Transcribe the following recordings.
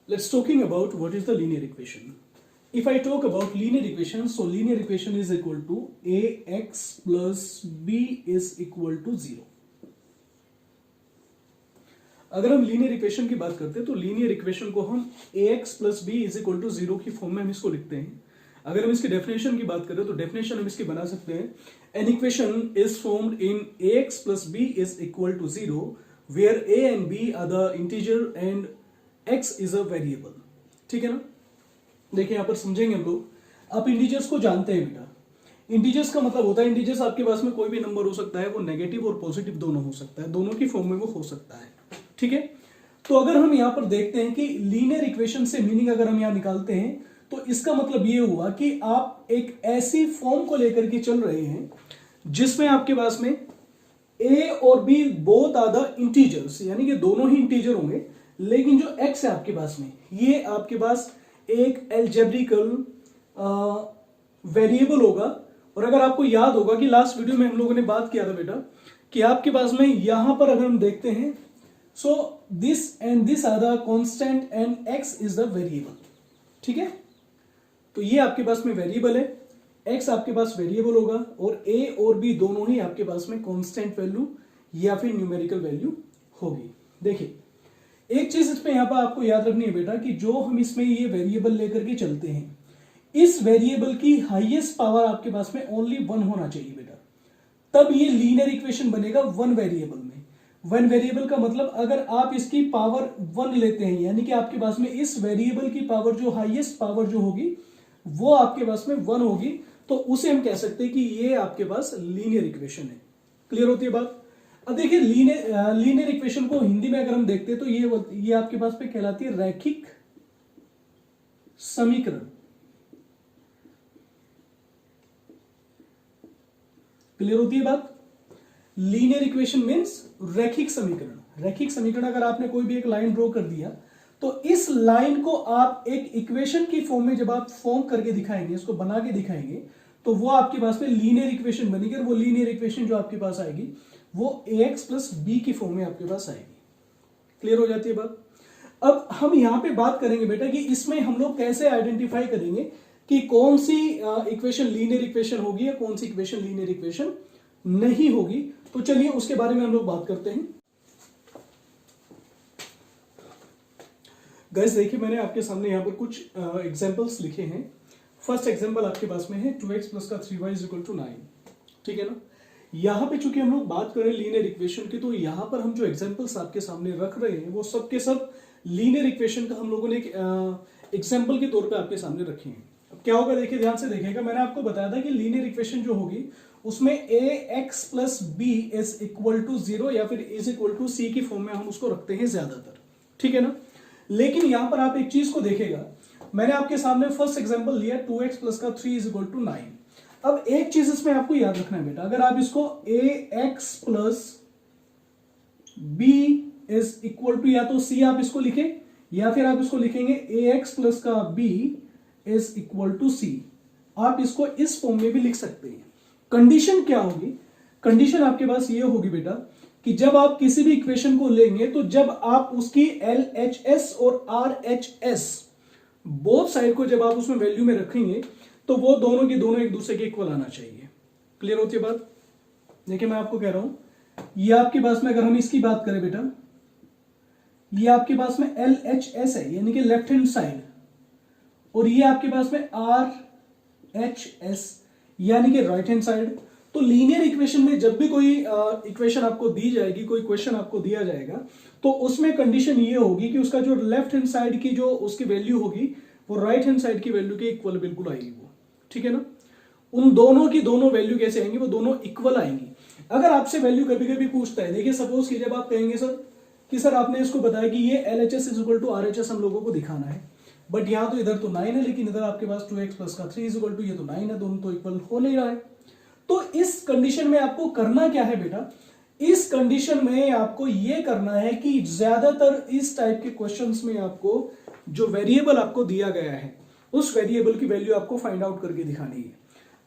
Let's talking about what is the linear equation. If I talk about linear equation, so linear equation is equal to ax plus b is equal to 0. अगर हम linear equation की बात करते हैं तो linear equation को हम ax plus B is equal to 0 की फॉर्म में हम इसको लिखते हैं. अगर हम इसकी डेफिनेशन की बात करें तो डेफिनेशन हम इसकी बना सकते हैं. An equation is formed in ax plus B is equal to 0 where a and b are the integer and x is a variable. ठीक है ना. देखिए यहां पर समझेंगे हम लोग. आप इंटीजर्स को जानते हैं बेटा. इंटीजर्स का मतलब होता है इंटीजर्स आपके पास में कोई भी नंबर हो सकता है, वो नेगेटिव और पॉजिटिव दोनों हो सकता है, दोनों की फॉर्म में वो हो सकता है. ठीक है. तो अगर हम यहां पर देखते हैं कि लीनियर इक्वेशन से मीनिंग अगर हम यहां निकालते हैं तो इसका मतलब ये हुआ कि आप एक ऐसी फॉर्म को लेकर के चल रहे हैं जिसमें आपके पास में a और b both are the integers, यानी कि दोनों ही इंटीजर होंगे, लेकिन जो x है आपके पास में ये आपके पास एक एल्जेब्रिकल वेरिएबल होगा. और अगर आपको याद होगा कि लास्ट वीडियो में हम लोगों ने बात किया था बेटा कि आपके पास में यहां पर अगर हम देखते हैं so this and this are the constant and x is the variable. ठीक है. तो ये आपके पास में वेरिएबल है, x आपके पास वेरिएबल होगा और a और b दोनों ही आपके पास में कांस्टेंट वैल्यू या फिर न्यूमेरिकल वैल्यू होगी. देखिए एक चीज इसमें यहां पर आपको याद रखनी है बेटा कि जो हम इसमें ये वेरिएबल लेकर के चलते हैं, इस वेरिएबल की हाईएस्ट पावर आपके पास में ओनली 1 होना चाहिए बेटा, तब ये लीनियर इक्वेशन बनेगा वन वेरिएबल में. वन वेरिएबल का मतलब अगर आप इसकी पावर 1 लेते हैं, यानी कि आपके पास में इस वेरिएबल की पावर जो हाईएस्ट पावर जो होगी वो आपके पास में 1 होगी, तो उसे हम कह सकते हैं कि ये आपके पास लीनियर इक्वेशन है. क्लियर होती है बात. अब देखिए लीनियर इक्वेशन को हिंदी में अगर हम देखते हैं तो ये आपके पास पे कहलाती है रैखिक समीकरण. क्लियर होती है बात. लीनियर इक्वेशन मींस रैखिक समीकरण. रैखिक समीकरण अगर आपने कोई भी एक लाइन ड्रॉ कर दिया तो इस लाइन को आप एक इक्वेशन की फॉर्म में जब आप फॉर्म करके दिखाएंगे, इसको बना के दिखाएंगे, तो वो आपके पास में लीनियर इक्वेशन बनेगी. और वो लीनियर इक्वेशन जो आपके पास आएगी वो ax प्लस बी की फॉर्म में आपके पास आएगी. क्लियर हो जाती है बात. अब हम यहां पे बात करेंगे बेटा कि इसमें हम लोग कैसे आइडेंटिफाई करेंगे कि कौन सी इक्वेशन लीनियर इक्वेशन होगी या कौन सी इक्वेशन लीनियर इक्वेशन नहीं होगी. तो चलिए उसके बारे में हम लोग बात करते हैं. गाइस देखिए मैंने आपके सामने यहां पर कुछ एग्जांपल्स लिखे हैं. फर्स्ट एग्जांपल आपके पास में है 2x प्लस का 3y इज इक्वल टू 9. ठीक है ना. यहां पे चूंकि हम लोग बात करें लीनियर इक्वेशन की, तो यहां पर हम जो एग्जांपल्स आपके सामने रख रहे हैं वो सब के सब लीनियर इक्वेशन का हम लोगों ने एग्जांपल के तौर पे आपके सामने रखे हैं. अब क्या होगा देखिए ध्यान से देखिएगा. मैंने आपको बताया था कि लीनियर इक्वेशन जो होगी उसमें ax plus B is equal to 0 या फिर इज इक्वल टू c की फॉर्म में हम उसको रखते हैं ज्यादातर. ठीक है ना. लेकिन यहां पर आप एक चीज को देखिएगा, मैंने आपके सामने फर्स्ट एग्जांपल लिया 2x प्लस का 3 इज इक्वल टू 9. अब एक चीज इसमें आपको याद रखना है बेटा, अगर आप इसको ax plus B is equal to या तो c आप इसको लिखें या फिर आप इसको लिखेंगे ax प्लस का b is equal to c. आप इसको इस फॉर्म में भी लिख सकते हैं. कंडीशन क्या होगी. कंडीशन आपके पास ये होगी बेटा कि जब आप किसी भी इक्वेशन को लेंगे तो जब आप उसकी LHS और RHS बोथ साइड को जब आप उसमें वैल्यू में रखेंगे तो वो दोनों की दोनों एक दूसरे के इक्वल आना चाहिए. क्लियर होती है बात. देखिए मैं आपको कह रहा हूं ये आपके पास में अगर हम इसकी बात करें बेटा, ये आपके पास में LHS है यानी कि लेफ्ट हैंड साइड, और ये आपके पास में RHS यानी कि राइट हैंड साइड. तो लीनियर इक्वेशन में जब भी कोई इक्वेशन आपको दी जाएगी, कोई क्वेश्चन आपको दिया जाएगा, तो उसमें कंडीशन ये होगी कि उसका जो लेफ्ट हैंड साइड की जो उसकी वैल्यू होगी वो राइट हैंड साइड की वैल्यू के इक्वल बिल्कुल आएगी वो. ठीक है ना. उन दोनों की दोनों वैल्यू कैसे आएंगी, वो दोनों इक्वल आएंगी. अगर आपसे वैल्यू कभी कभी पूछता है, देखिए सपोज कि जब आप कहेंगे सर कि सर आपने इसको बताया कि ये LHS is equal to RHS हम लोगों को दिखाना है, बट यहां तो इधर तो 9 है लेकिन इधर आपके पास 2x प्लस का 3 इज इक्वल टू, ये तो 9 है, दोनों तो इक्वल हो नहीं रहा है. तो इस कंडीशन में आपको करना क्या है बेटा, इस कंडीशन में आपको यह करना है कि ज्यादातर इस टाइप के क्वेश्चंस में आपको जो वेरिएबल आपको दिया गया है उस वेरिएबल की वैल्यू आपको फाइंड आउट करके दिखानी है.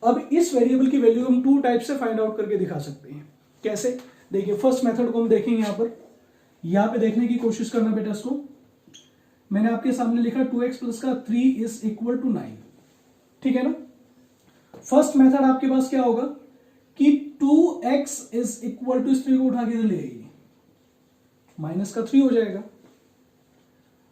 अब इस वेरिएबल की वैल्यू हम 2 टाइप से फाइंड आउट करके दिखा सकते हैं. कैसे. देखिए फर्स्ट मेथड को हम देखेंगे. यहां पे देखने की कोशिश करना बेटा इसको. मैंने आपके सामने लिखा 2x प्लस का 3 इज इक्वल टू 9, ठीक है ना। फर्स्ट मेथड आपके पास क्या होगा कि 2x इज इक्वल टू, इस 3 को उठा के ले आइए, माइनस का 3 हो जाएगा।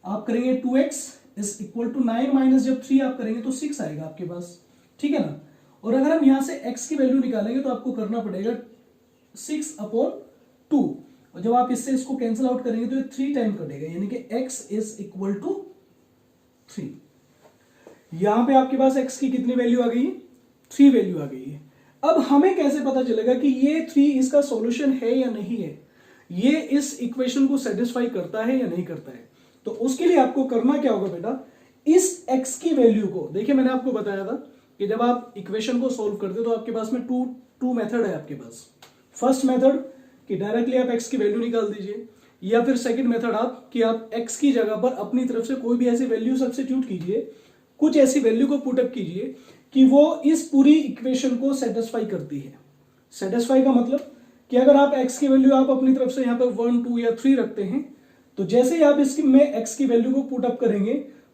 आप करेंगे 2x is equal to 9 minus जब 3 आप करेंगे तो 6 आएगा आपके पास, ठीक है ना। और अगर हम यहां से x की वैल्यू निकालेंगे तो आपको करना पड़ेगा 6/2, और जब आप इससे इसको कैंसिल आउट करेंगे तो ये 3 टाइम कटेगा, यानी कि x इज इक्वल टू 3। यहां पे आपके पास x की कितनी वैल्यू आ गई है, 3 वैल्यू आ गई है। अब हमें कैसे पता चलेगा कि ये 3 इसका सॉल्यूशन है या नहीं है, ये इस इक्वेशन को सेटिस्फाई करता है या नहीं करता है। तो उसके लिए आपको करना क्या होगा बेटा, इस x की वैल्यू को, देखिए मैंने आपको बताया था कि जब आप इक्वेशन को सोल्व करते हो तो आपके पास में टू मेथड है आपके पास। फर्स्ट मेथड कि डायरेक्टली आप x की वैल्यू निकाल दीजिए, या फिर सेकंड मेथड आप कि आप x की जगह पर अपनी तरफ से कोई भी ऐसी वैल्यू सब्स्टिट्यूट कीजिए, कुछ ऐसी वैल्यू को पुटअप कीजिए कि वो इस पूरी इक्वेशन को सेटिस्फाई करती है। सेटिस्फाई का मतलब कि अगर आप x की वैल्यू आप अपनी तरफ से यहाँ पर 1, 2 या 3 रखते हैं, तो जैसे ही आप इसकी में x की वैल्यू को पुटअप करेंगे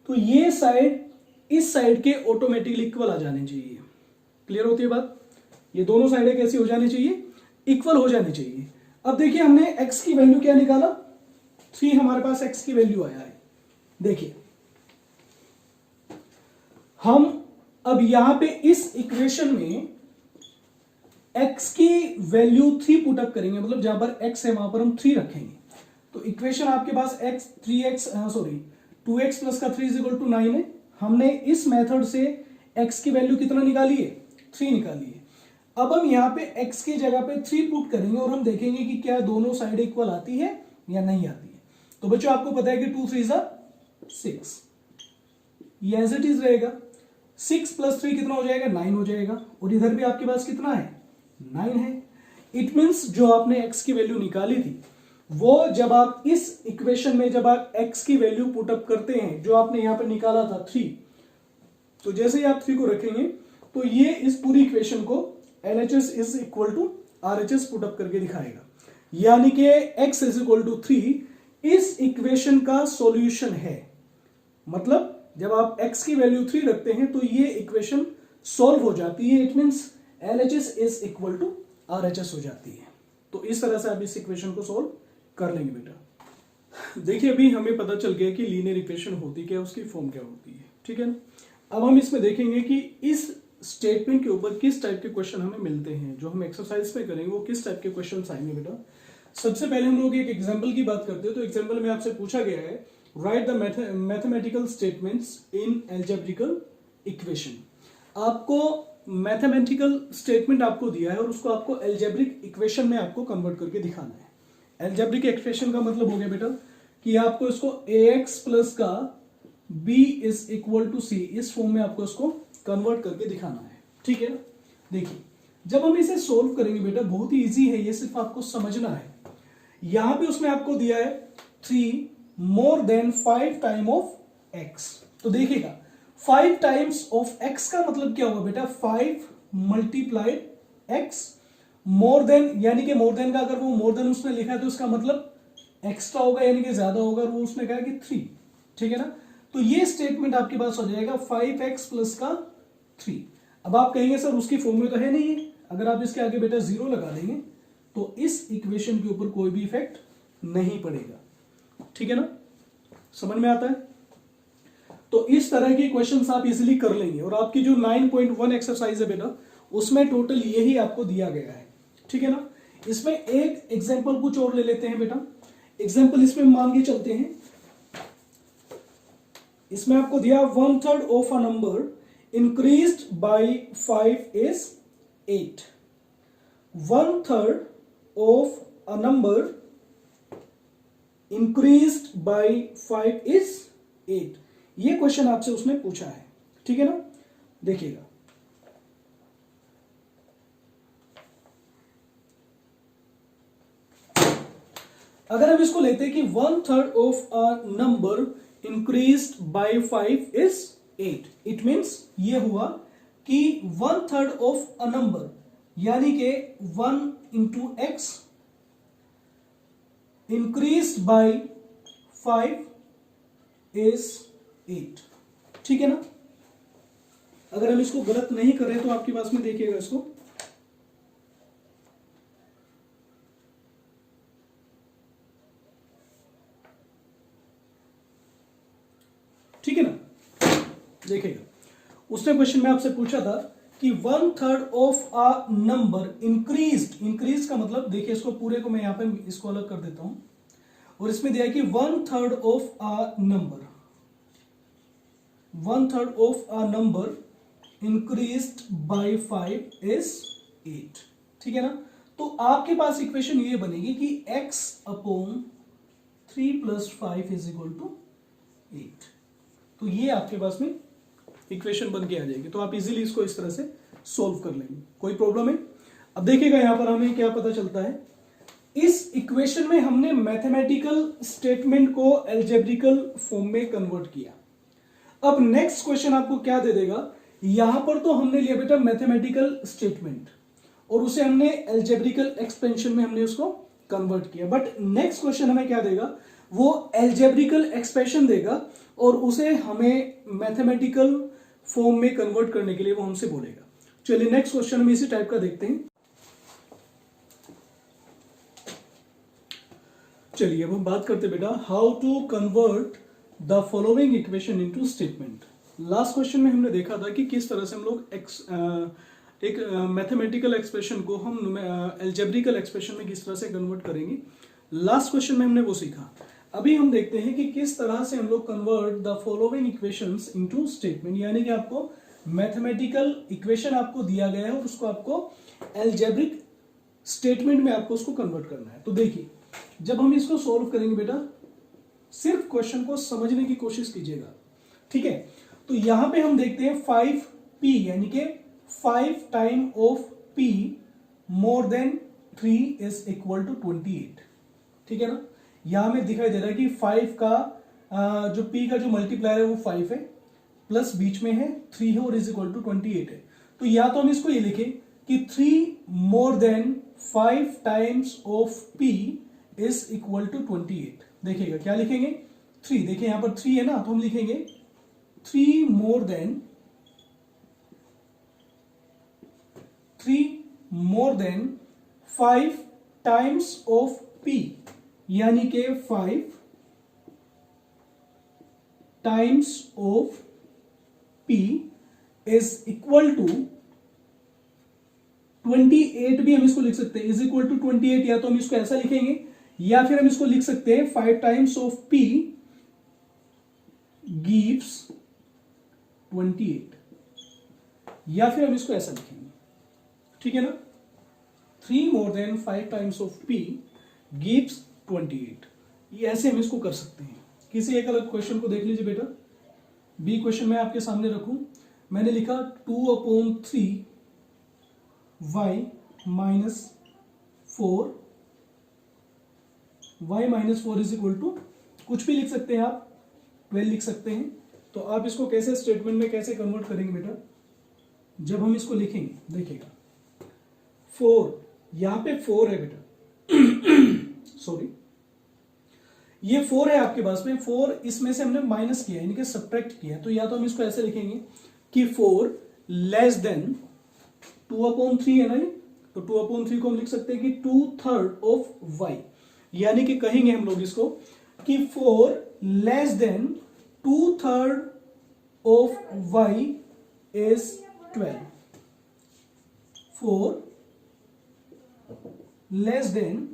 तो ये साइड इस साइड के ऑटोमेटिकली इक्वल आ जाने चाहिए। क्लियर होती है बात, ये दोनों साइडें कैसी हो जानी चाहिए, इक्वल हो जानी चाहिए। अब देखिए हमने x की वैल्यू क्या निकाला, 3 हमारे पास x की वैल्यू आया है। देखिए हम अब यहां पे इस इक्वेशन में x की वैल्यू 3 पुटअप करेंगे, मतलब जहां पर x है वहां पर हम 3 रखेंगे। तो इक्वेशन आपके पास 2x प्लस का 3 इज इक्वल टू 9 है। हमने इस मेथड से x की वैल्यू कितना निकाली है, 3 निकाली है। अब हम यहाँ पे x की जगह पे 3 पुट करेंगे और हम देखेंगे कि क्या दोनों साइड इक्वल आती है या नहीं आती है। तो बच्चों आपको पता है कि 2 3 6, ये एज इट इज रहेगा। 6 प्लस 3 कितना हो जाएगा, 9 हो जाएगा। और इधर भी आपके पास कितना है, 9 है। इट मीन्स जो आपने x की वैल्यू निकाली थी वो जब आप इस इक्वेशन में जब आप x की वैल्यू पुटअप करते हैं, जो आपने यहां पर निकाला था 3, तो जैसे ही आप 3 को रखेंगे तो ये इस पूरी इक्वेशन को LHS is equal to RHS put up करके दिखाएगा, यानी कि x इज इक्वल टू 3 इस इक्वेशन का सॉल्यूशन है। मतलब जब आप x की वैल्यू 3 रखते हैं तो ये इक्वेशन सॉल्व हो जाती है। It means LHS is equal to RHS हो जाती है। तो इस तरह से आप इस इक्वेशन को सॉल्व कर लेंगे बेटा। देखिए अभी हमें पता चल गया कि लीनियर इक्वेशन होती क्या है, उसकी फॉर्म क्या होती है, ठीक है ना। अब हम इसमें देखेंगे कि इस स्टेटमेंट के ऊपर किस टाइप के क्वेश्चन हमें मिलते हैं, जो हम एक्सरसाइज में करेंगे वो किस टाइप के क्वेश्चन आएंगे बेटा। सबसे पहले हम लोग एक एग्जाम्पल की बात करते हैं। तो एग्जाम्पल में आपसे पूछा गया है right the mathematical statements in algebraical equation. आपको मैथमेटिकल स्टेटमेंट आपको दिया है और उसको आपको एल्जेब्रिक इक्वेशन में आपको कन्वर्ट करके दिखाना है। एल्जेब्रिक इक्वेशन का मतलब हो गया बेटा कि आपको इसको ax प्लस का b is equal to c, इस फॉर्म में आपको इसको कन्वर्ट करके दिखाना है, ठीक है। देखिए जब हम इसे सोल्व करेंगे बेटा बहुत ही इजी है, ये सिर्फ आपको समझना है। यहां पे उसने आपको दिया है 3 more than 5 time of x। तो देखिएगा 5 टाइम्स ऑफ x का मतलब क्या होगा बेटा, 5 मल्टीप्लाइड x मोर देन, यानी कि मोर देन का अगर वो मोर देन उसने लिखा है तो इसका मतलब एक्स्ट्रा होगा, यानी कि ज्यादा होगा, और वो उसने कहा कि 3, ठीक है ना। तो ये स्टेटमेंट आपके पास हो जाएगा 5x प्लस का 3। अब आप कहेंगे सर उसकी फॉर्म में तो है नहीं है, अगर आप इसके आगे बेटा 0 लगा देंगे तो इस इक्वेशन के ऊपर कोई भी इफेक्ट नहीं पड़ेगा, ठीक है ना, समझ में आता है। तो इस तरह के क्वेश्चंस आप इजीली कर लेंगे। और आपकी जो 9.1 एक्सरसाइज है बेटा उसमें टोटल यही आपको दिया गया है, ठीक है ना। इसमें एक एग्जांपल कुछ और ले लेते हैं बेटा। एग्जांपल इसमें मान के चलते हैं, इसमें आपको दिया 1/3 of a number increased by 5 is 8। 1/3 of a number increased by 5 is 8। ये क्वेश्चन आपसे उसने पूछा है, ठीक है ना। देखिएगा अगर हम इसको लेते हैं कि 1/3 of a number increased by 5 is 8, it means ये हुआ कि 1/3 ऑफ अ नंबर यानी कि 1 into x increased by 5 is 8। ठीक है ना। अगर हम इसको गलत नहीं कर रहे तो आपके पास में देखिएगा इसको, ठीक है ना। देखिएगा उसने क्वेश्चन में आपसे पूछा था कि 1/3 ऑफ अ नंबर इंक्रीज का मतलब देखिए, इसको पूरे को मैं यहां पे इसको अलग कर देता हूं, और इसमें दिया है कि 1/3 of a number, 1/3 of a number increased by 5 is 8। ठीक है ना। तो आपके पास इक्वेशन ये बनेगी कि x upon 3 + 5 is equal to 8। तो ये आपके पास में इक्वेशन बन के आ जाएगी। तो आप इजीली इसको इस तरह से सॉल्व कर लेंगे। कोई प्रॉब्लम है? अब देखिएगा यहां पर हमें क्या पता चलता है, इस इक्वेशन में हमने मैथमेटिकल स्टेटमेंट को अलजेब्रिकल फॉर्म में कन्वर्ट किया। अब नेक्स्ट क्वेश्चन आपको क्या दे देगा, यहां पर तो हमने लिया बेटा मैथमेटिकल स्टेटमेंट और उसे हमने अलजेब्रिकल एक्सपेंशन में हमने उसको कन्वर्ट किया। बट नेक्स्ट क्वेश्चन हमें क्या देगा, वो अलजेब्रिकल एक्सप्रेशन देगा और उसे हमें मैथमेटिकल फॉर्म में कन्वर्ट करने के लिए वो हमसे बोलेगा। चलिए नेक्स्ट क्वेश्चन हम इसी टाइप का देखते हैं। चलिए अब हम बात करते हैं बेटा how to convert the following equation into statement. Last question में हमने देखा था कि किस तरह से हम लोग एक मैथमेटिकल एक्सप्रेशन को हम अलजेब्रिकल एक्सप्रेशन में किस तरह से कन्वर्ट करेंगे। लास्ट क्वेश्चन में हमने वो सीखा। अभी हम देखते हैं कि किस तरह से हम लोग convert the following equations into statement, यानी कि आपको मैथमेटिकल इक्वेशन आपको दिया गया है और उसको आपको अलजेब्रिक स्टेटमेंट में आपको उसको कन्वर्ट करना है। तो देखिए जब हम इसको सॉल्व करेंगे बेटा, सिर्फ क्वेश्चन को समझने की कोशिश कीजिएगा। ठीक है। तो यहां पे हम देखते हैं 5p यानी कि 5 time of p more than 3 is equal to 28। ठीक है ना। यहां में दिखाई दे रहा है कि 5 का जो p का जो मल्टीप्लायर है वो 5 है, प्लस बीच में है 3 है और इज इक्वल टू 28 है। तो या तो हम इसको ये लिखें कि 3 more than 5 times of p is equal to 28। देखिएगा क्या लिखेंगे, 3, देखिए यहां पर 3 है ना, तो हम लिखेंगे 3 more than 5 times of p, यानी कि 5 times of p is equal to 28 भी हम इसको लिख सकते हैं, इज इक्वल टू 28। या तो हम इसको ऐसा लिखेंगे या फिर हम इसको लिख सकते हैं 5 टाइम्स ऑफ p गिव्स 28, या फिर हम इसको ऐसा लिखेंगे। ठीक है ना। 3 more than 5 times of p gives 28। ये ऐसे हम इसको कर सकते हैं। किसी एक अलग क्वेश्चन को देख लीजिए बेटा। बी क्वेश्चन मैं आपके सामने रखूं, मैंने लिखा 2/3 y minus 4 is equal to कुछ भी लिख सकते हैं आप, 12 लिख सकते हैं। तो आप इसको कैसे स्टेटमेंट में कैसे कन्वर्ट करेंगे बेटा, जब हम इसको लिखेंगे देखिएगा 4, यहां पे 4 है बेटा सॉरी, ये 4 है आपके पास में, 4 इसमें से हमने माइनस किया यानी कि सब्ट्रैक्ट किया। तो या तो हम इसको ऐसे लिखेंगे कि 4 लेस देन 2/3 है ना ये, तो 2/3 को हम लिख सकते हैं कि 2/3 ऑफ y, यानी कि कहेंगे हम लोग इसको कि 4 less than 2/3 of y is 12। 4 less than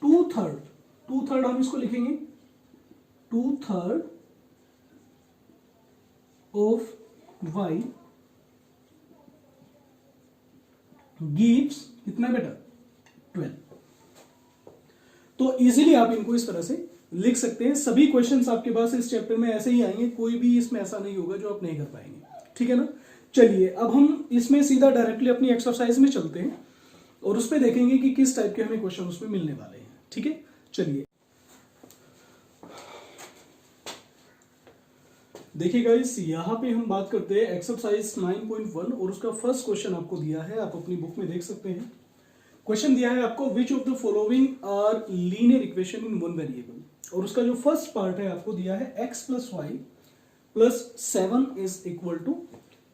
2/3 हम इसको लिखेंगे 2/3 ऑफ y गिव्स कितना बेटा 12। तो इजीली आप इनको इस तरह से लिख सकते हैं। सभी क्वेश्चंस आपके पास इस चैप्टर में ऐसे ही आएंगे, कोई भी इसमें ऐसा नहीं होगा जो आप नहीं कर पाएंगे। ठीक है ना। चलिए अब हम इसमें सीधा डायरेक्टली अपनी एक्सरसाइज में चलते हैं और उसमें देखेंगे कि किस टाइप के हमें क्वेश्चन उसमें मिलने वाले हैं। ठीक है। चलिए देखिए गाइस, यहां पे हम बात करते हैं एक्सरसाइज 9.1 और उसका फर्स्ट क्वेश्चन आपको दिया है, आप अपनी बुक में देख सकते हैं। क्वेश्चन दिया है आपको, which of the following are linear equation in one variable. और उसका जो फर्स्ट पार्ट है आपको दिया है x plus Y plus 7 is equal to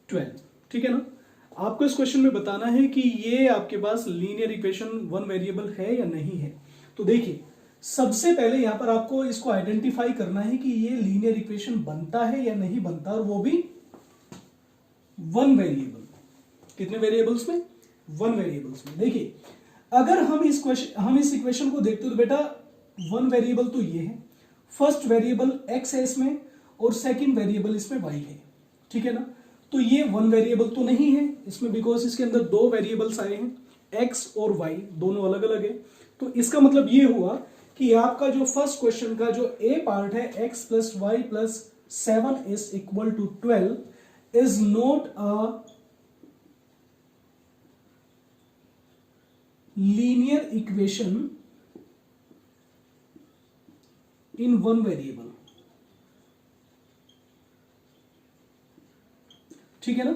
12। ठीक है ना। आपको इस क्वेश्चन में बताना है कि ये आपके पास लीनियर इक्वेशन वन वेरिएबल है या नहीं है। तो देखिए सबसे पहले यहां पर आपको इसको आइडेंटिफाई करना है कि ये लीनियर इक्वेशन बनता है या नहीं बनता, और वो भी वन वेरिएबल। कितने वेरिएबल्स में? वन वेरिएबल्स में। देखिए अगर हम इस इक्वेशन को देखते हो तो बेटा वन वेरिएबल तो ये है, फर्स्ट वेरिएबल x है इसमें और सेकंड वेरिएबल इसमें y है। ठीक है ना। तो ये वन वेरिएबल तो नहीं है इसमें, बिकॉज इसके अंदर दो वेरिएबल्स आए हैं x और y, दोनों अलग अलग है। तो इसका मतलब ये हुआ कि आपका जो फर्स्ट क्वेश्चन का जो ए पार्ट है x plus Y plus 7 is equal to 12 is not a linear equation in one variable. ठीक है ना।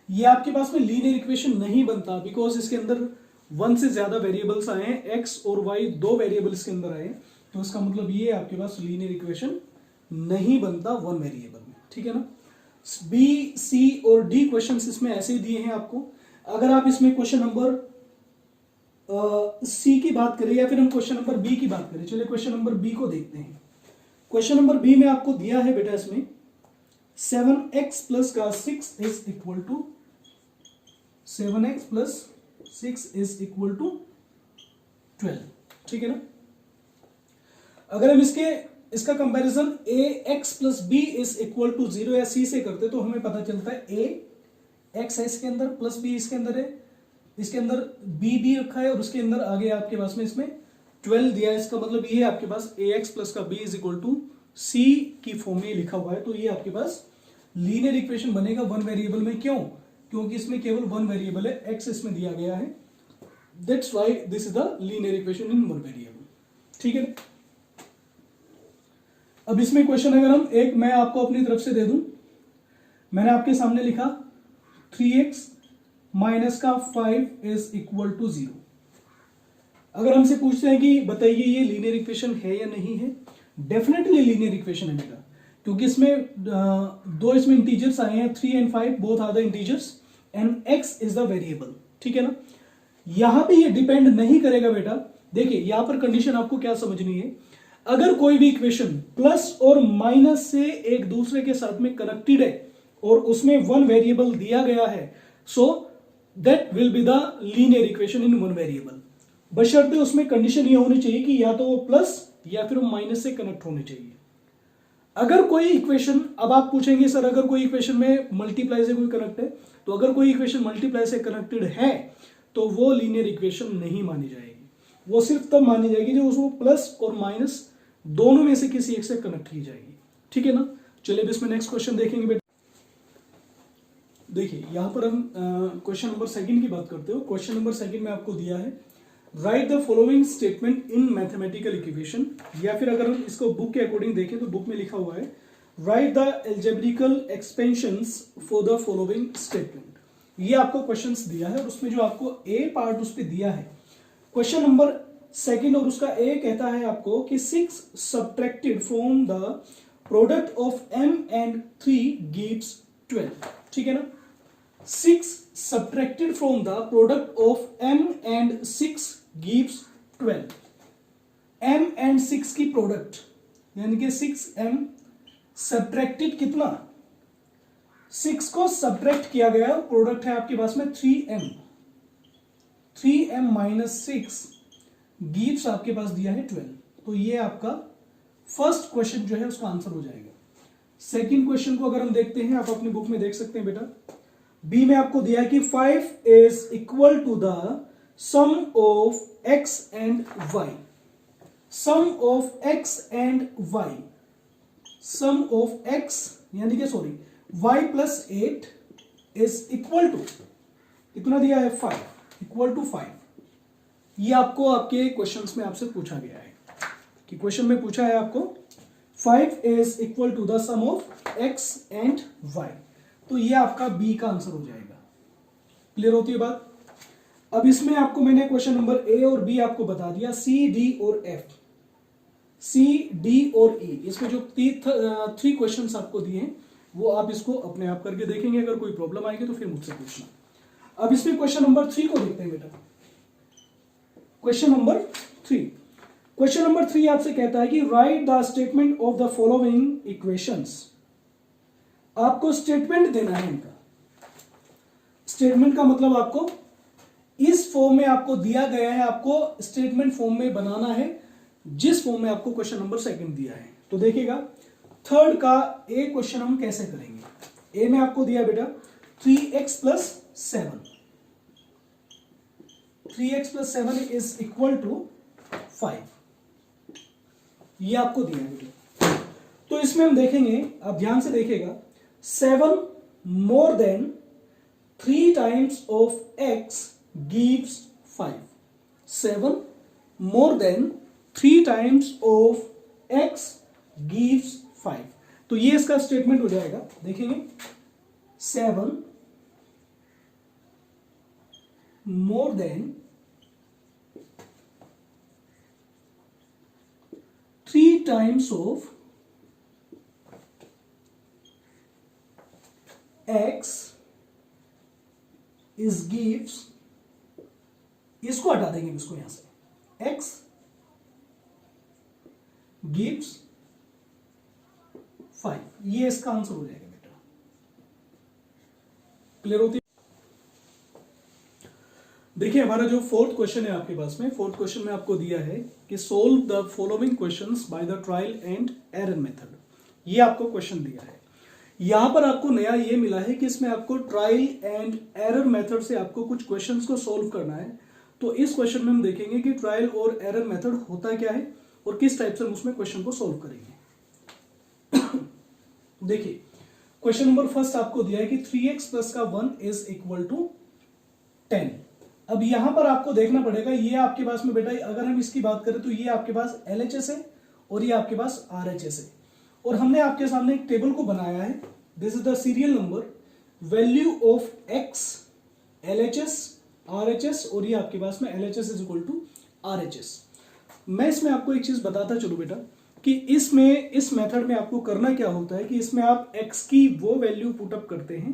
ये आपके पास में लीनियर इक्वेशन नहीं बनता, बिकॉज इसके अंदर वन से ज्यादा वेरिएबल्स आए हैं, एक्स और वाई दो वेरिएबल्स के अंदर आए। तो इसका मतलब ये आपके पास लीनियर इक्वेशन नहीं बनता वन वेरिएबल में। ठीक है ना। बी, सी और डी क्वेश्चंस इसमें ऐसे ही दिए हैं आपको। अगर आप इसमें क्वेश्चन नंबर सी की बात करें या फिर हम क्वेश्चन नंबर बी की बात करें, चलिए क्वेश्चन नंबर बी को देखते हैं। क्वेश्चन नंबर बी में आपको दिया है बेटा इसमें 7x प्लस का 6 is equal to 7x plus 6 is equal to 12। ठीक है ना। अगर हम इसका comparison ax plus b is equal to 0 या c से करते तो हमें पता चलता है a x है इसके अंदर प्लस b इसके अंदर है, इसके अंदर b भी रखा है और उसके अंदर आगे आपके पास में इसमें 12 दिया है। इसका मतलब ये है आपके पास ax प्लस का b is equal to c की फॉर्म में लिखा हुआ है। तो ये आपके पास लीनियर इक्वेशन बनेगा वन वेरिएबल में। क्यों? क्योंकि इसमें केवल वन वेरिएबल है, x इसमें दिया गया है। That's why this is the linear equation in one variable. ठीक है। अब इसमें क्वेश्चन अगर हम एक मैं आपको अपनी तरफ से दे दूं, मैंने आपके सामने लिखा 3x माइनस का 5 इज इक्वल टू 0। अगर हमसे पूछते हैं कि बताइए ये लीनियर इक्वेशन है या नहीं है, डेफिनेटली लीनियर इक्वेशन है बेटा, क्योंकि इसमें दो इसमें इंटीजर्स आए हैं 3 and 5, both are the integers and x is the variable. ठीक है ना। यहां पे ये डिपेंड नहीं करेगा बेटा। देखिए यहां पर कंडीशन आपको क्या समझनी है, अगर कोई भी इक्वेशन प्लस और माइनस से एक दूसरे के साथ में कनेक्टेड है और उसमें वन वेरिएबल दिया गया है, so that will be the linear equation in one variable. बशर्ते उसमें कंडीशन ये होनी चाहिए कि या तो वो प्लस या फिर वो माइनस से कनेक्ट होने चाहिए। अगर कोई इक्वेशन, अब आप पूछेंगे सर अगर कोई इक्वेशन में मल्टीप्लाई से कोई कनेक्ट है, तो अगर कोई इक्वेशन मल्टीप्लाई से कनेक्टेड है तो वो लीनियर इक्वेशन नहीं मानी जाएगी। वो सिर्फ तब मानी जाएगी जब उसको प्लस और माइनस दोनों में से किसी एक से कनेक्ट की जाएगी। ठीक है ना। चलिए अब इसमें नेक्स्ट क्वेश्चन देखेंगे बेटा। देखिए यहां पर हम क्वेश्चन नंबर सेकंड की बात करते हो। क्वेश्चन नंबर सेकंड में आपको दिया है right the following statement in mathematical equation, या फिर अगर हम इसको बुक के अकॉर्डिंग देखें तो बुक में लिखा हुआ है right the algebraical expansions for the following statement. ये आपको क्वेश्चंस दिया है और उसमें जो आपको ए पार्ट उस पर दिया है क्वेश्चन नंबर सेकंड, और उसका ए कहता है आपको कि 6 subtracted from the product of m and 3 gives 12। ठीक है ना। 6 subtracted from the product of m and 6 gives 12। m and 6 की प्रोडक्ट यानी कि 6m subtracted कितना, 6 को सब्ट्रैक्ट किया गया, प्रोडक्ट है आपके पास में 3m, 3m माइनस 6 गिव्स आपके पास दिया है 12। तो ये आपका फर्स्ट क्वेश्चन जो है उसका आंसर हो जाएगा। सेकंड क्वेश्चन को अगर हम देखते हैं, आप अपनी बुक में देख सकते हैं बेटा, बी में आपको दिया है कि 5 is equal to the sum of x and y, sum of x and y, sum of x यानी कि sorry y plus 8 is equal to कितना दिया है 5, इक्वल टू 5। ये आपको आपके क्वेश्चंस में आपसे पूछा गया है कि क्वेश्चन में पूछा है आपको 5 is equal to the sum of x and y। तो ये आपका बी का आंसर हो जाएगा। क्लियर होती है बात। अब इसमें आपको मैंने क्वेश्चन नंबर ए और बी आपको बता दिया, सी डी और एफ। सी, डी और ई, इसमें जो 3 क्वेश्चंस आपको दिए हैं वो आप इसको अपने आप करके देखेंगे। अगर कोई प्रॉब्लम आएगी तो फिर मुझसे पूछना। अब इसमें क्वेश्चन नंबर 3 को देखते हैं बेटा। क्वेश्चन नंबर 3, क्वेश्चन नंबर 3 आपसे कहता है कि right the statement of the following equations. आपको स्टेटमेंट देना है इनका। स्टेटमेंट का मतलब आपको इस फॉर्म में आपको दिया गया है, आपको स्टेटमेंट फॉर्म में बनाना है जिस फॉर्म में आपको क्वेश्चन नंबर 2 दिया है। तो देखिएगा 3rd का ए क्वेश्चन हम कैसे करेंगे। ए में आपको दिया बेटा 3x + 7, 3x + 7 is equal to 5, ये आपको दिया है बेटा। तो इसमें हम देखेंगे, आप ध्यान से देखिएगा, 7 मोर than 3 times of x gives 5, 7 more than 3 times of x gives 5। तो ये इसका स्टेटमेंट हो जाएगा। देखेंगे 7 मोर than 3 times of x is gives, इसको हटा देंगे इसको यहां से, x gives 5, ये इसका आंसर हो जाएगा बेटा। क्लियर होती है? देखिए हमारा जो 4th क्वेश्चन है आपके पास में, 4th क्वेश्चन में आपको दिया है कि solve the following questions by the trial and error method. ये आपको क्वेश्चन दिया है। यहां पर आपको नया ये मिला है कि इसमें आपको ट्रायल एंड एरर मेथड से आपको कुछ क्वेश्चंस को सोल्व करना है। तो इस क्वेश्चन में हम देखेंगे कि ट्रायल और एरर मेथड होता क्या है और किस टाइप से हम उसमें क्वेश्चन को सोल्व करेंगे। देखिए क्वेश्चन नंबर 1 आपको दिया है कि 3x + का 1 इज इक्वल टू 10। अब यहां पर आपको देखना पड़ेगा, ये आपके पास में बेटा, अगर हम इसकी बात करें तो ये आपके पास LHS है और ये आपके पास RHS है। और हमने आपके सामने एक टेबल को बनाया है, this is the serial number, value of x, LHS, RHS, और ये आपके पास में LHS is equal to RHS। मैं इसमें आपको एक चीज बताता चलूं बेटा कि इसमें, इस मेथड में आपको करना क्या होता है कि इसमें आप x की वो वैल्यू पुटअप करते हैं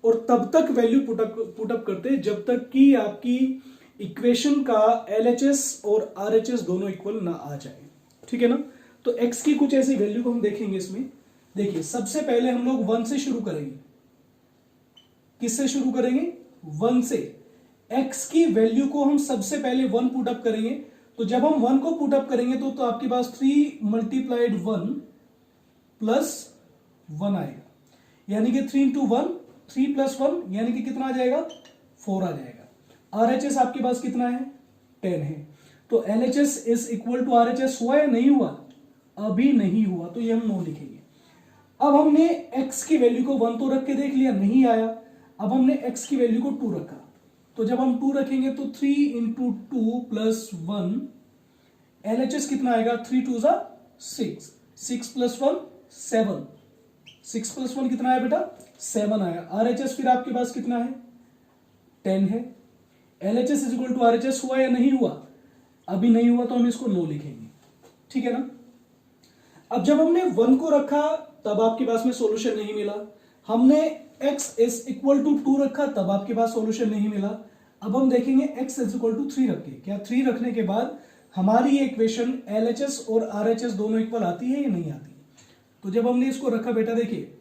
और तब तक वैल्यू पुटअप करते हैं जब तक कि आपकी इक्वेशन का LHS और RHS दोनों इक्वल ना आ जाए। ठीक है ना? तो x की कुछ ऐसी वैल्यू को हम देखेंगे इसमें। देखिए सबसे पहले हम लोग 1 से शुरू करेंगे। किससे शुरू करेंगे? 1 से। x की वैल्यू को हम सबसे पहले 1 पुटअप करेंगे। तो जब हम 1 को पुटअप करेंगे तो आपके पास 3 × 1 + 1 आएगा, यानी कि 3 × 1, 3 + 1 यानी कि कितना आ जाएगा? 4 आ जाएगा। RHS आपके पास कितना है? 10 है। तो LHS is equal to RHS हुआ या नहीं हुआ? अभी नहीं हुआ, तो ये हम नो लिखेंगे। अब हमने x की वैल्यू को 1 तो रख के देख लिया, नहीं आया। अब हमने x की वैल्यू को 2 रखा, तो जब हम 2 रखेंगे तो 3 × 2 + 1, LHS कितना आएगा? 3 × 2 = 6, 6 + 1 7, 6 + 1 कितना आया बेटा? 7 आया। RHS फिर आपके पास कितना है? 10 है। LHS is equal to RHS हुआ या नहीं हुआ? अभी नहीं हुआ, तो हम इसको नो लिखेंगे। ठीक है ना? अब जब हमने 1 को रखा तब आपके पास में सॉल्यूशन नहीं मिला। हमने x इज इक्वल टू 2 रखा तब आपके पास सॉल्यूशन नहीं मिला। अब हम देखेंगे x इज इक्वल टू 3 रखे, क्या 3 रखने के बाद हमारी ये इक्वेशन LHS और RHS दोनों इक्वल आती है या नहीं आती? तो जब हमने इसको रखा बेटा, देखिए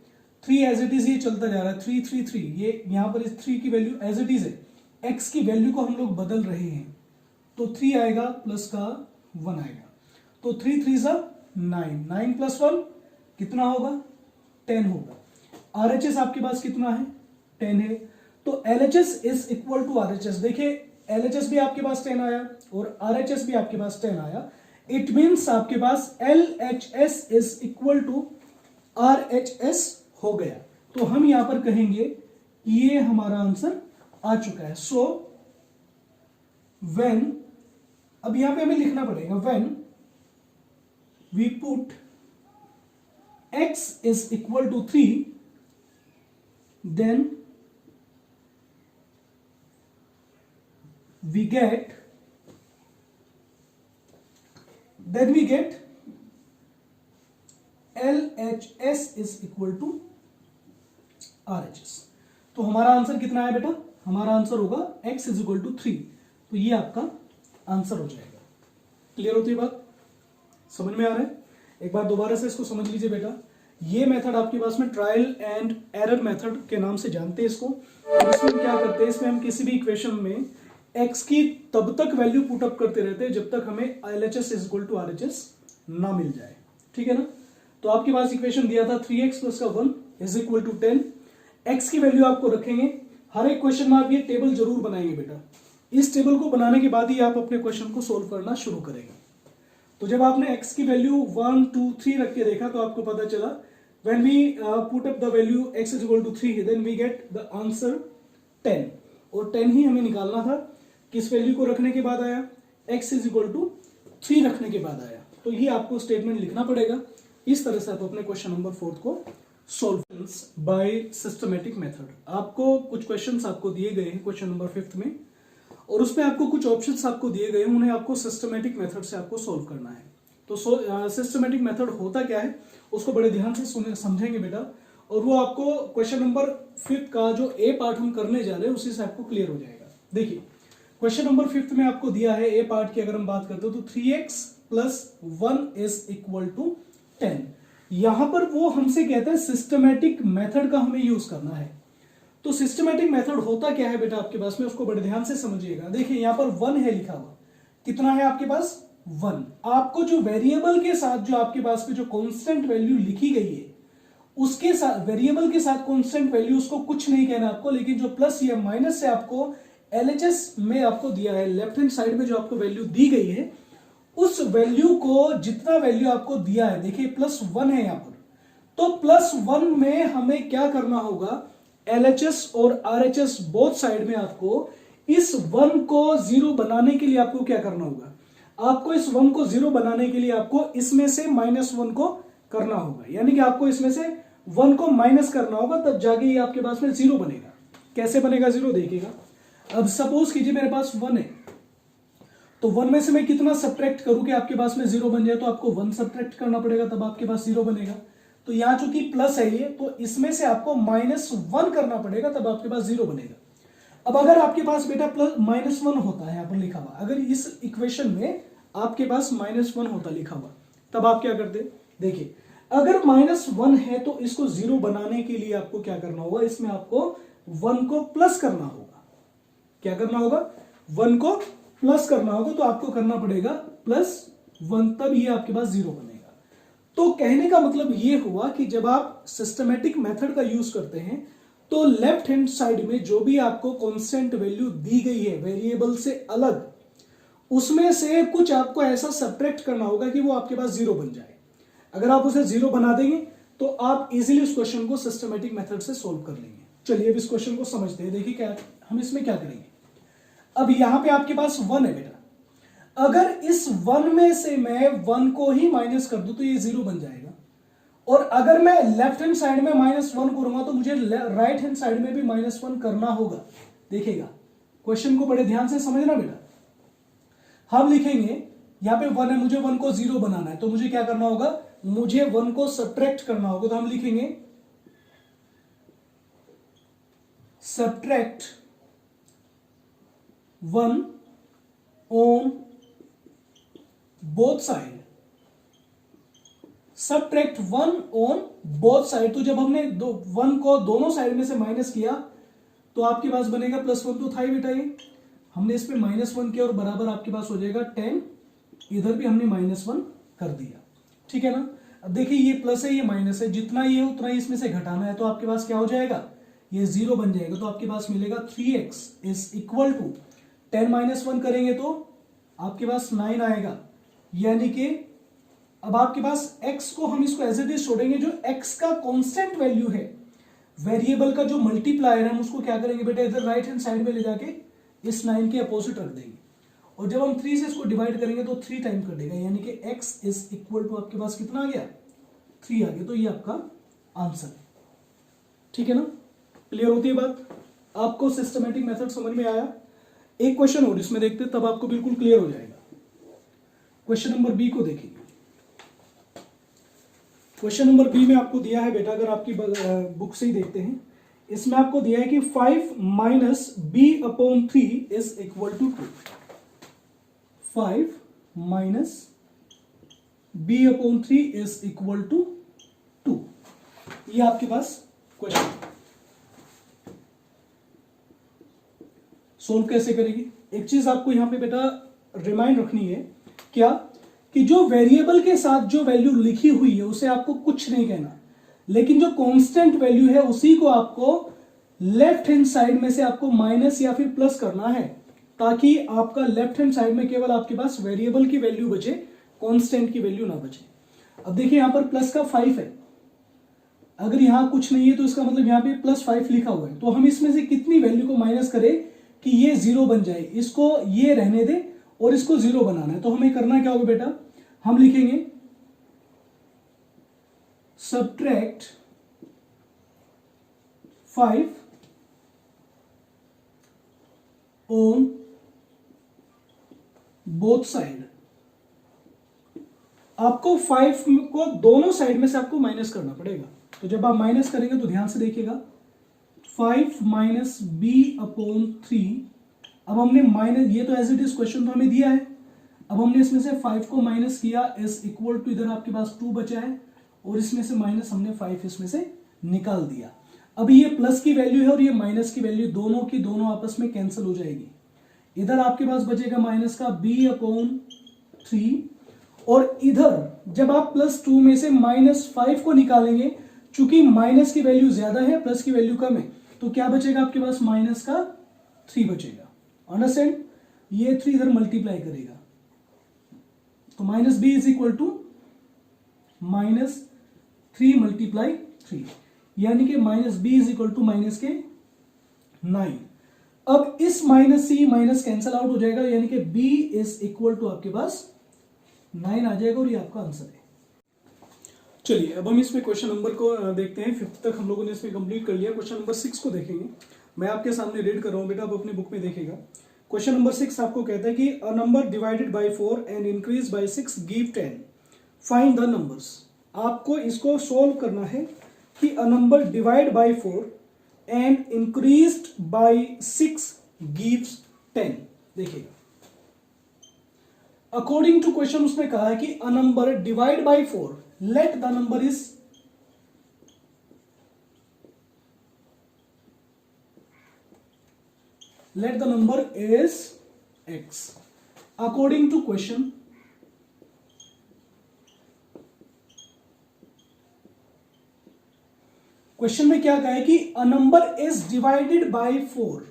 3 एज इट इज ये चलता जा रहा है, 3 3 3, ये यहां पर इस 3 की वैल्यू एज इट इज है, x की वैल्यू को हम लोग बदल रहे हैं, तो 3 आएगा प्लस का 1 आएगा, तो 3 3 = 9, 9 + 1 कितना होगा? 10 होगा। RHS आपके पास कितना है? 10 है। तो LHS is equal to RHS, देखिए LHS भी आपके पास 10 आया और RHS भी आपके पास 10 आया। इट मीन्स आपके पास LHS is equal to RHS हो गया। तो हम यहां पर कहेंगे ये हमारा आंसर आ चुका है। सो व्हेन, अब यहां पे हमें लिखना पड़ेगा, when we put x is equal to 3, then we get LHS is equal to RHS। तो हमारा आंसर कितना है बेटा? हमारा आंसर होगा x इज इक्वल टू 3। तो ये आपका आंसर हो जाएगा। क्लियर होती है बात? समझ में आ रहा है? एक बार दोबारा से इसको समझ लीजिए बेटा। ये मेथड आपके पास में ट्रायल एंड एरर मेथड के नाम से जानते हैं इसको। और इसमें क्या करते हैं, इसमें हम किसी भी इक्वेशन में x की तब तक वैल्यू पुट अप करते रहते हैं जब तक हमें LHS is equal to RHS ना मिल जाए। ठीक है ना? तो आपके पास इक्वेशन दिया था 3x प्लस का 1 इज इक्वल टू 10। x की वैल्यू आपको रखेंगे। हर एक क्वेश्चन में आप ये टेबल जरूर बनाएंगे बेटा। इस टेबल को बनाने के बाद ही आप अपने क्वेश्चन को सोल्व करना शुरू करेंगे। तो जब आपने x की वैल्यू 1 2 3 रख के देखा तो आपको पता चला when we put up the value x is equal to 3 then we get the answer 10 और 10 ही हमें निकालना था। किस वैल्यू को रखने के बाद आया? x is equal to 3 रखने के बाद आया। तो ये आपको स्टेटमेंट लिखना पड़ेगा। इस तरह से आप अपने क्वेश्चन नंबर 4 को सोल्व बाय सिस्टमेटिक मेथड। आपको कुछ क्वेश्चंस आपको दिए गए हैं क्वेश्चन नंबर 5 में, और उसमें आपको कुछ ऑप्शंस आपको दिए गए हैं, उन्हें आपको सिस्टमेटिक मेथड से आपको सोल्व करना है। तो सिस्टमेटिक मेथड होता क्या है उसको बड़े ध्यान से समझेंगे बेटा, और वो आपको क्वेश्चन नंबर 5 का जो ए पार्ट हम करने जा रहे हैं उसी से आपको क्लियर हो जाएगा। देखिए क्वेश्चन नंबर 5 में आपको दिया है ए पार्ट की अगर हम बात करते हो तो 3x plus 1 is equal to 10। यहां पर वो हमसे कहता है सिस्टमेटिक मेथड का हमें यूज करना है। तो सिस्टमेटिक मेथड होता क्या है बेटा आपके पास में, उसको बड़े ध्यान से समझिएगा। देखिए यहां पर 1 है लिखा हुआ, कितना है आपके पास? 1। आपको जो वेरिएबल के साथ जो आपके पास में जो कांस्टेंट वैल्यू लिखी गई है उसके साथ, वेरिएबल के साथ कांस्टेंट वैल्यू, उसको कुछ नहीं कहना आपको, लेकिन जो प्लस या माइनस से आपको LHS में आपको दिया है, लेफ्ट हैंड साइड में जो आपको वैल्यू दी गई है उस वैल्यू को, जितना वैल्यू आपको दिया है, देखिए +1 है यहां पर, तो +1 में हमें क्या करना होगा? LHS और RHS बोथ साइड में आपको इस 1 को 0 बनाने के लिए आपको क्या करना होगा? आपको इस 1 को 0 बनाने के लिए आपको इसमें से -1 को करना होगा, यानी कि आपको इसमें से 1 को माइनस करना होगा, तब जाके ये आपके पास में 0 बनेगा। कैसे बनेगा 0 देखिएगा। अब सपोज कीजिए मेरे पास 1 है, तो 1 में से मैं कितना सब्ट्रैक्ट करूं कि आपके पास में 0 बन जाए? तो आपको 1 सब्ट्रैक्ट करना पड़ेगा, तब आपके पास 0 बनेगा। तो यहां चूंकि प्लस है ये, तो इसमें से आपको -1 करना पड़ेगा, तब आपके पास 0 बनेगा। अब अगर आपके पास बेटा -1 होता है यहां पर लिखा हुआ, अगर इस इक्वेशन में आपके पास -1 होता लिखा हुआ, तब आप क्या करते? देखिए अगर -1 है तो इसको 0 बनाने के लिए आपको क्या करना होगा? इसमें आपको 1 को प्लस करना होगा। क्या करना होगा? 1 को प्लस करना होगा। तो आपको करना पड़ेगा +1, तब ये आपके पास 0 बनेगा। तो कहने का मतलब ये हुआ कि जब आप सिस्टमेटिक मेथड का यूज करते हैं तो लेफ्ट हैंड साइड में जो भी आपको कांस्टेंट वैल्यू दी गई है वेरिएबल से अलग, उसमें से कुछ आपको ऐसा सब्ट्रैक्ट करना होगा कि वो आपके पास 0 बन जाए। अगर आप उसे 0 बना देंगे तो आप इजीली उस क्वेश्चन को सिस्टमेटिक मेथड से सोल्व कर लेंगे। चलिए अब इस क्वेश्चन को समझते हैं। देखिए क्या हम इसमें क्या करेंगे। अब यहां पे आपके पास 1 है बेटा, अगर इस 1 में से मैं 1 को ही माइनस कर दूं तो ये 0 बन जाएगा, और अगर मैं लेफ्ट हैंड साइड में -1 करूंगा तो मुझे राइट हैंड साइड में भी -1 करना होगा। देखिएगा क्वेश्चन को बड़े ध्यान से समझना बेटा। हम लिखेंगे यहां पे 1 है, मुझे 1 को 0 बनाना है, तो मुझे क्या करना होगा? मुझे 1 को सब्ट्रैक्ट करना होगा। तो हम लिखेंगे subtract 1 on both side. Subtract 1 on both side. तो जब हमने 1 को दोनों साइड में से माइनस किया तो आपके पास बनेगा +1, तो था ही बेटा ये, हमने इस पे -1 किया और बराबर आपके पास हो जाएगा 10। इधर भी हमने -1 कर दिया, ठीक है ना। अब देखिए ये प्लस है ये माइनस है, जितना ये उतना ही इसमें से घटाना है, तो आपके पास क्या हो जाएगा? ये 0 बन जाएगा। तो आपके पास मिलेगा 3x इज इक्वल टू 10 - 1 करेंगे तो आपके पास 9 आएगा, यानी कि अब आपके पास x को हम इसको एज इट इज छोड़ेंगे, जो x का कांस्टेंट वैल्यू है, वेरिएबल का जो मल्टीप्लायर है, हम उसको क्या करेंगे बेटा? इधर राइट हैंड साइड में ले जाके इस 9 के अपोजिट रख देंगे, और जब हम 3 से इसको डिवाइड करेंगे तो 3 टाइम कर देगा, यानी कि x इज इक्वल टू आपके पास कितना आ गया? 3 आ गया। तो ये आपका आंसर है, ठीक है ना। क्लियर होती है बात? आपको सिस्टमेटिक मेथड समझ में आया? एक क्वेश्चन और इसमें देखते तब आपको बिल्कुल क्लियर हो जाएगा। क्वेश्चन नंबर बी को देखिए। क्वेश्चन नंबर बी में आपको दिया है बेटा, अगर आपकी बुक से ही देखते हैं, इसमें आपको दिया है कि 5 minus B upon 3 is equal to 2। 5 minus B upon 3 is equal to 2। ये आपके पास क्वेश्चन। सोल्व कैसे करेगी? एक चीज आपको यहां पे बेटा रिमाइंड रखनी है, क्या कि जो वेरिएबल के साथ जो वैल्यू लिखी हुई है उसे आपको कुछ नहीं कहना, लेकिन जो कांस्टेंट वैल्यू है उसी को आपको लेफ्ट हैंड साइड में से आपको माइनस या फिर प्लस करना है, ताकि आपका लेफ्ट हैंड साइड में केवल आपके पास वेरिएबल की वैल्यू बचे, कांस्टेंट की वैल्यू ना बचे। अब देखिए यहां पर प्लस का 5 है, अगर यहां कुछ नहीं है तो इसका मतलब यहां पे +5 लिखा हुआ है, तो हम इसमें से कितनी वैल्यू को माइनस करें कि ये 0 बन जाए। इसको ये रहने दे और इसको 0 बनाना है, तो हमें करना क्या होगा बेटा, हम लिखेंगे सब्ट्रैक्ट 5 ऑन बोथ साइड। आपको 5 को दोनों साइड में से आपको माइनस करना पड़ेगा, तो जब आप माइनस करेंगे तो ध्यान से देखिएगा, 5 माइनस बी अपॉन 3। अब हमने माइनस, ये तो एज इट इज क्वेश्चन तो हमें दिया है, अब हमने इसमें से 5 को माइनस किया, इज इक्वल टू इधर आपके पास 2 बचा है, और इसमें से माइनस हमने 5 इसमें से निकाल दिया। अब ये प्लस की वैल्यू है और ये माइनस की वैल्यू, दोनों की दोनों आपस में कैंसिल हो जाएगी। इधर आपके पास बचेगा माइनस का b अपॉन 3, और इधर जब आप +2 में से -5 को निकालेंगे, चूंकि माइनस की वैल्यू ज्यादा है प्लस की वैल्यू कम है, तो क्या बचेगा आपके पास, माइनस का 3 बचेगा। अंडरस्टैंड? ये 3 इधर मल्टीप्लाई करेगा, तो minus B is equal to -3 multiply 3, यानी कि minus B is equal to minus के 9। अब इस माइनस से माइनस कैंसल आउट हो जाएगा, यानी कि b इज इक्वल टू आपके पास 9 आ जाएगा, और ये आपका आंसर है। चलिए अब हम इसमें क्वेश्चन नंबर को देखते हैं। 5th तक हम लोगों ने इसमें कंप्लीट कर लिया। क्वेश्चन नंबर 6 को देखेंगे, मैं आपके सामने रीड कर रहा हूं बेटा, आप अपनी बुक में देखिएगा। क्वेश्चन नंबर 6 आपको कहता है कि a number divided by 4 and increase by 6 give 10, find the numbers. आपको इसको सोल्व करना है कि a number divide by 4 and increased by 6 gives 10। देखिएगा, अकॉर्डिंग टू क्वेश्चन उसने कहा है कि a number divide by 4, let the number is x। According to question में क्या कहा है कि a number is divided by 4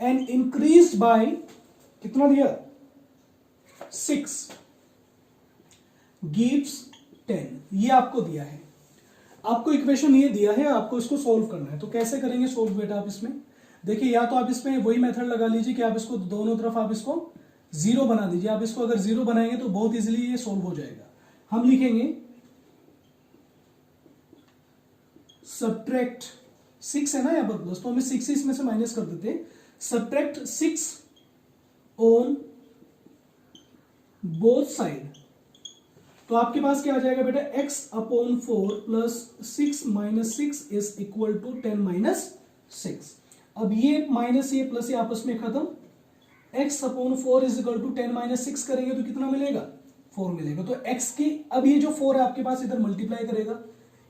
and increased bye कितना दिया, 6 गिव्स 10। ये आपको दिया है, आपको इक्वेशन ये दिया है, आपको इसको सोल्व करना है। तो कैसे करेंगे सोल्व बेटा आप इसमें? देखिए, या तो आप इसमें वही मेथड लगा लीजिए कि आप इसको दोनों तरफ आप इसको 0 बना दीजिए। आप इसको अगर 0 बनाएंगे तो बहुत इजीली ये सोल्व हो जाएगा। हम लिखेंगे सब्ट्रैक्ट 6 है ना यहाँ पर प्लस, तो हमें 6 इसमें से माइनस कर देते हैं। सब्ट्रैक्ट 6 ऑन बोथ साइड, तो आपके पास क्या आ जाएगा बेटा, x upon 4 plus 6 minus 6 is equal to 10 minus 6। अब ये माइनस ये प्लस ये आपस में खत्म, x upon 4 is equal to 10 minus 6 करेंगे तो कितना मिलेगा, 4 मिलेगा। तो x की, अब ये जो 4 है आपके पास इधर मल्टीप्लाई करेगा,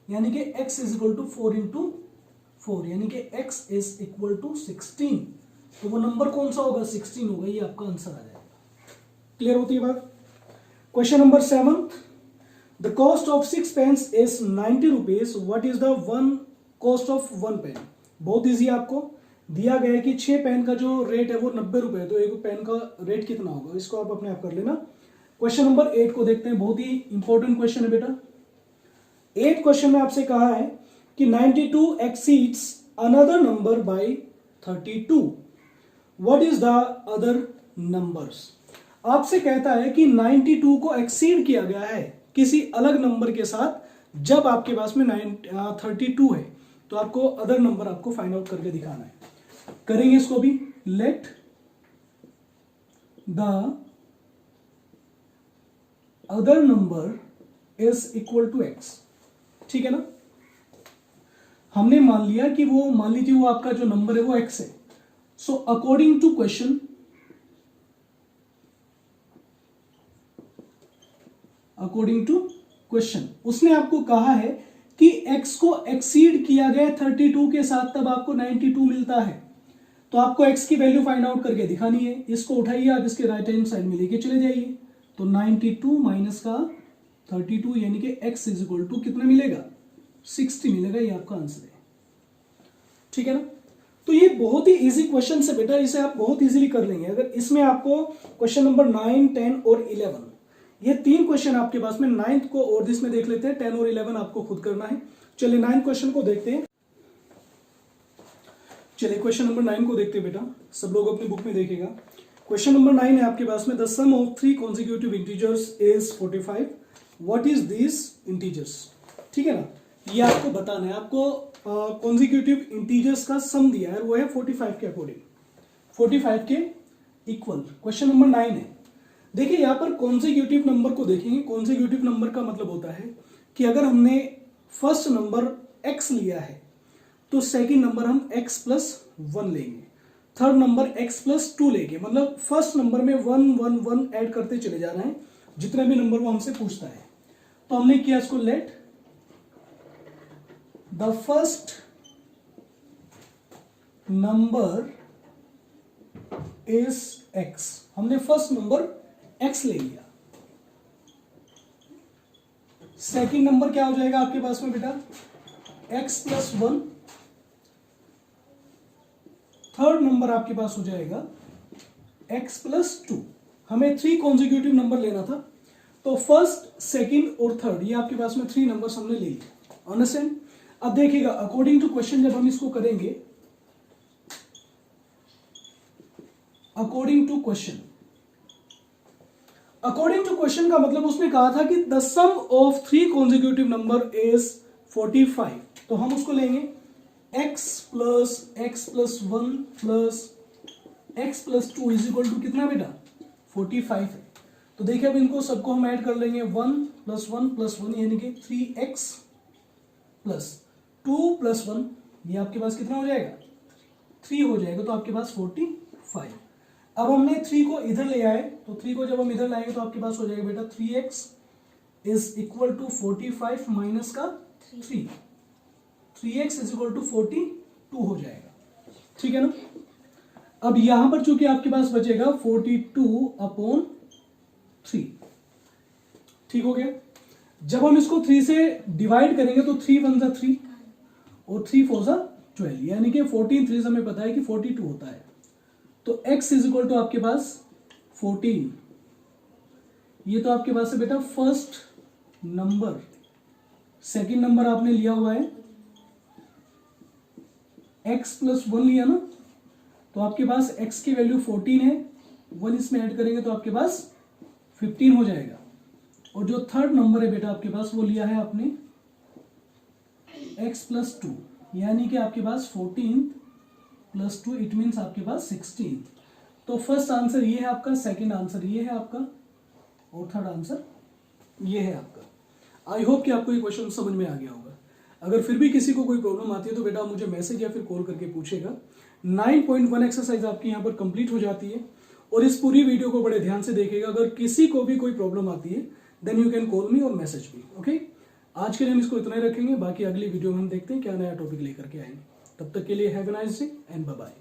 यानी कि x is equal to 4 into 4, यानी कि x इज इक्वल टू 16। तो वो नंबर कौन सा होगा, 16 होगा। ये आपका आंसर आ जाएगा। क्लियर होती है बात? Question number 7, the cost of 6 pens is 90 rupees, what is the cost of 1 pen. बहुत इजी, आपको दिया गया है कि 6 पेन का जो रेट है वो 90 रुपए है, तो एक पेन का रेट कितना होगा, इसको आप अपने आप कर लेना। क्वेश्चन नंबर 8 को देखते हैं, बहुत ही इंपॉर्टेंट क्वेश्चन है बेटा। 8 क्वेश्चन में आपसे कहा है कि 92 exceeds another number by 32, what is the other numbers. आपसे कहता है कि 92 को एक्सीड किया गया है किसी अलग नंबर के साथ, जब आपके पास में 32 है, तो आपको अदर नंबर आपको फाइंड आउट करके दिखाना है। करेंगे इसको भी, let the other number is equal to X. ठीक है ना, हमने मान लिया कि वो, मान लीजिए वो आपका जो नंबर है वो एक्स है। So according to question, according to question उसने आपको कहा है कि x को एक्सीड किया गया 32 के साथ तब आपको 92 मिलता है। तो आपको x की वैल्यू फाइंड आउट करके दिखानी है। इसको उठाइए, आप इसके राइट हैंड साइड में लेके चले जाइए। तो 92 माइनस का 32 यानी कि x इज इक्वल टू कितना मिलेगा, 60 मिलेगा। ये आपका आंसर है। ठीक है ना, तो ये बहुत ही इजी क्वेश्चन है बेटा, इसे आप बहुत इजीली कर लेंगे। अगर इसमें आपको क्वेश्चन नंबर 9, 10 और 11, ये 3 क्वेश्चन आपके पास में 9th को और दिस में देख लेते हैं, 10 और 11 आपको खुद करना है। चलिए 9 क्वेश्चन को देखते हैं। चलिए क्वेश्चन नंबर 9 को देखते हैं बेटा, सब लोग अपनी बुक में देखेगा। क्वेश्चन नंबर 9 है आपके पास में, the sum of 3 consecutive integers is 45, what is this integers. ठीक है ना, ये आपको बताना है। आपको कॉन्जिक्यूटिव इंटीजर्स का सम दिया है, वो है 45 के अकॉर्डिंग, 45 के इक्वल। क्वेश्चन नंबर 9 है। देखिए यहां पर कॉन्जिक्यूटिव नंबर को देखेंगे। कॉन्जिक्यूटिव नंबर का मतलब होता है कि अगर हमने फर्स्ट नंबर x लिया है तो सेकंड नंबर हम x प्लस 1 लेंगे, थर्ड नंबर x प्लस 2 लेंगे। मतलब फर्स्ट नंबर में 1 1 1 ऐड करते चले जाना है, जितने भी नंबर वो हमसे पूछता है। तो हमने किया इसको, let the first number is x। हमने फर्स्ट नंबर x ले लिया। सेकंड नंबर क्या हो जाएगा आपके पास में बेटा, x प्लस 1। थर्ड नंबर आपके पास हो जाएगा x प्लस 2। हमें 3 कॉन्जिक्यूटिव नंबर लेना था, तो फर्स्ट, सेकंड और थर्ड ये आपके पास में 3 नंबर्स हमने ले लिए। अंडरस्टैंड। अब देखिएगा अकॉर्डिंग टू क्वेश्चन जब हम इसको करेंगे, according to question, according to question का मतलब उसने कहा था कि the sum of 3 consecutive number is 45। तो हम उसको लेंगे x plus 1 plus x plus 2 is equal to कितना बेटा, 45 है। तो देखिए अब इनको सबको हम ऐड कर लेंगे, 1 प्लस 1 प्लस 1 यानी कि 3x प्लस 2 प्लस 1, ये आपके पास कितना हो जाएगा, 3 हो जाएगा। तो आपके पास 45। अब हमने 3 को इधर ले आए, तो 3 को जब हम इधर लाएंगे तो आपके पास हो जाएगा बेटा 3x is equal to 45 minus का 3, 3x इज इक्वल टू 42 हो जाएगा। ठीक है ना। अब यहां पर चूंकि आपके पास बचेगा 42 अपॉन 3। ठीक हो गया। जब हम इसको 3 से डिवाइड करेंगे तो 3 1 जा 3 और 3 4 जा 12, यानी कि 14 3 हमें पता है कि 42 होता है। तो x इज इक्वल टू आपके पास 14। ये तो आपके पास है बेटा फर्स्ट नंबर। सेकंड नंबर आपने लिया हुआ है x प्लस 1 लिया ना, तो आपके पास x की वैल्यू 14 है, 1 इसमें ऐड करेंगे तो आपके पास 15 हो जाएगा। और जो थर्ड नंबर है बेटा आपके पास वो लिया है आपने x प्लस 2, यानी कि आपके पास 14 प्लस 2 इट मीन्स आपके पास 16। तो फर्स्ट आंसर ये है आपका, सेकंड आंसर ये है आपका और थर्ड आंसर ये है आपका। आई होप कि आपको ये क्वेश्चन समझ में आ गया होगा। अगर फिर भी किसी को कोई प्रॉब्लम आती है तो बेटा मुझे मैसेज या फिर कॉल करके पूछेगा। 9.1 एक्सरसाइज आपकी यहाँ पर कंप्लीट हो जाती है और इस पूरी वीडियो को बड़े ध्यान से देखिएगा। अगर किसी को भी कोई प्रॉब्लम आती है then you can call me और मैसेज मी। ओके, आज के लिए हम इसको इतना ही रखेंगे, बाकी अगली वीडियो में हम देखते हैं क्या नया टॉपिक लेकर के आएंगे। तब तक के लिए have a nice day and bye bye.